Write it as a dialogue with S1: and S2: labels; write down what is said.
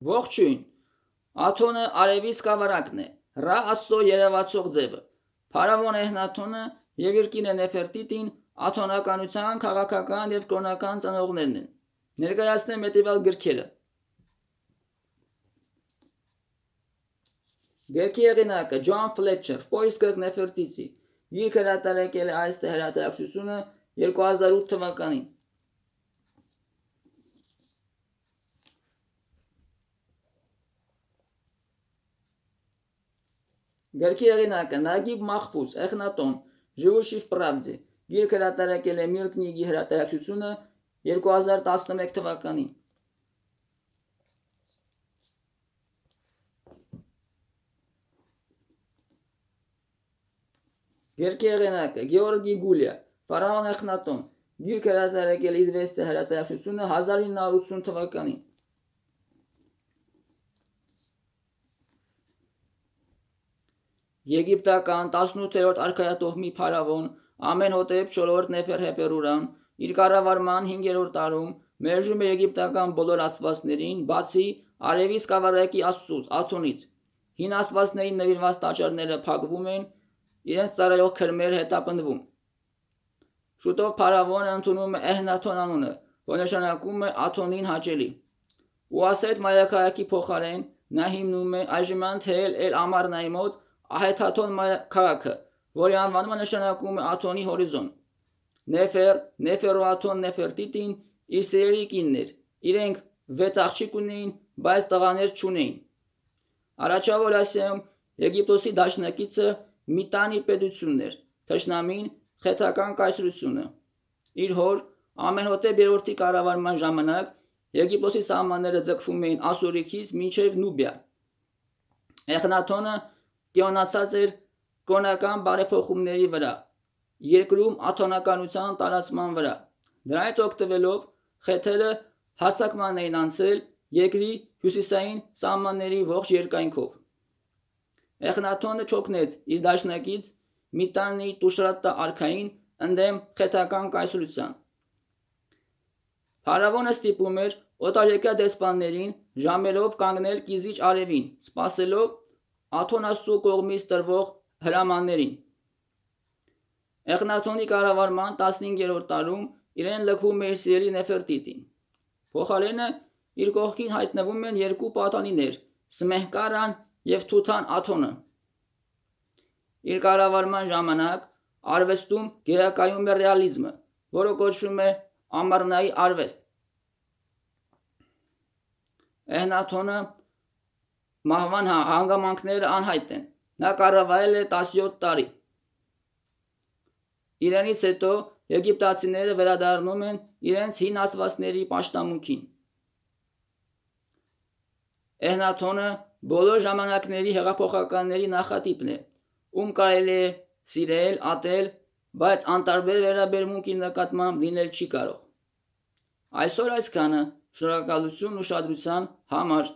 S1: Ողջույն։ Աթոնը արևի սկավառակն է, Ռա Աստծո երևացող ձևը։ Փարավոն Էհնաթոնը եւ իր կինը Նեֆերտիտին աթոնականության քաղաքական եւ կրոնական ծնողներն են։ Ներկայացնեմ հետևյալ գրքերը։ Գրքի հեղինակը Ջոն Ֆլետչեր, Պոիսկը Նեֆերտիցի։ Գիրքը հրատարակել է այս հրատարակչությունը 2008 թվականին։ Գրքի հեղինակը Նագիբ Մախֆուզ, Էխնատոն, Ժուշիվ Պրավդի։ Գիրքը հրատարակել է Միր կնիգի հրատարակչությունը 2011 թվականին։ Գրքի հեղինակը Գեորգի Գուլիա, Ֆարաոն Էխնատոն։ Գիրքը հրատարակել է Իզվեստիա հրատարակչությունը 1980 թվականին։ Եգիպտական 18-րդ արքայատոհմի փարավոն Ամենհոտեպ 4-րդ Նեֆերհեպերուրան իր կառավարման 5-րդ տարում մերժում է եգիպտական բոլոր աստվածներին, բացի արևի սկավառակի աստծուց, Աթոնից։ Հին աստվածներին նվիրված տաճարները փակվում են, իրենց ծառայող քրմերը հետապնդվում։ Շուտով փարավոնը ընդունում է Էհնաթոն անունը, որ նշանակում է Աթոնին հաճելի։ Ուասետ մայրաքաղաքի փոխարեն նա հիմնում է այժմյան Թել Էլ Ամարնայի մոտ Ահեթաթոն քաղաքը, որի անվանումը նշանակում է Աթոնի հորիզոն։ Նեֆերոաթոն Նեֆերտիտին իր սիրելի կինն էր։ Իրենք 6 աղջիկ ունեին, բայց տղաներ չունեին։ Առաջավոր Ասիայում Եգիպտոսի դաշնակիցը Միտանի պետությունն էր, թշնամին խեթական կայսրությունը։ Իր հոր Ամենհոտեպ 3-րդի կառավարման ժամանակ Եգիպտոսի սահմանները ձգվում էին Ասորիքից մինչև Նուբիա։ Էխնաթոնը կենոնացած էր կրոնական բարեփոխումների վրա, երկրում աթոնականության տարածման վրա։ Դրանից օգտվելով խեթերը հարձակման էին անցել երկրի հյուսիսային սահմանների ողջ երկայնքով։ Էխնաթոնը չօգնեց իր դաշնակից Միտանի Տուշրատա արքային ընդդեմ խեթական կայսրության։ Փարավոնը ստիպում էր օտարերկրյա դեսպաններին ժամերով կանգնել կիզիչ արևին, սպասելով Աթոնաստծու կողմից տրվող հրամաններին։ Էխնաթոնի կառավարման 15-րդ տարում իրեն լքում է իր սիրելի Նեֆերտիտին։ Փոխարենը իր կողքին հայտնվում են երկու պատանիներ՝ Սմեհկարան եւ Թութան Աթոնը։ Իր կառավարման ժամանակ արվեստում գերակայում է ռեալիզմը, որը կոչվում է Ամարնայի արվեստ։ Էհնաթոնը մահվան հանգամանքները անհայտ են։ Նա կառավարել է 17 տարի։ Իրենից հետո եգիպտացիները վերադառնում են իրենց հին աստվածների պաշտամունքին։ Էհնաթոնը բոլոր ժամանակների հեղափոխականների նախատիպն է, ում կարելի է սիրել, ատել, բայց անտարբեր վերաբերմունքի նկատմամբ լինել չի կարող։ Այսօր այսքանը, շնորհակալություն ուշադրության համար։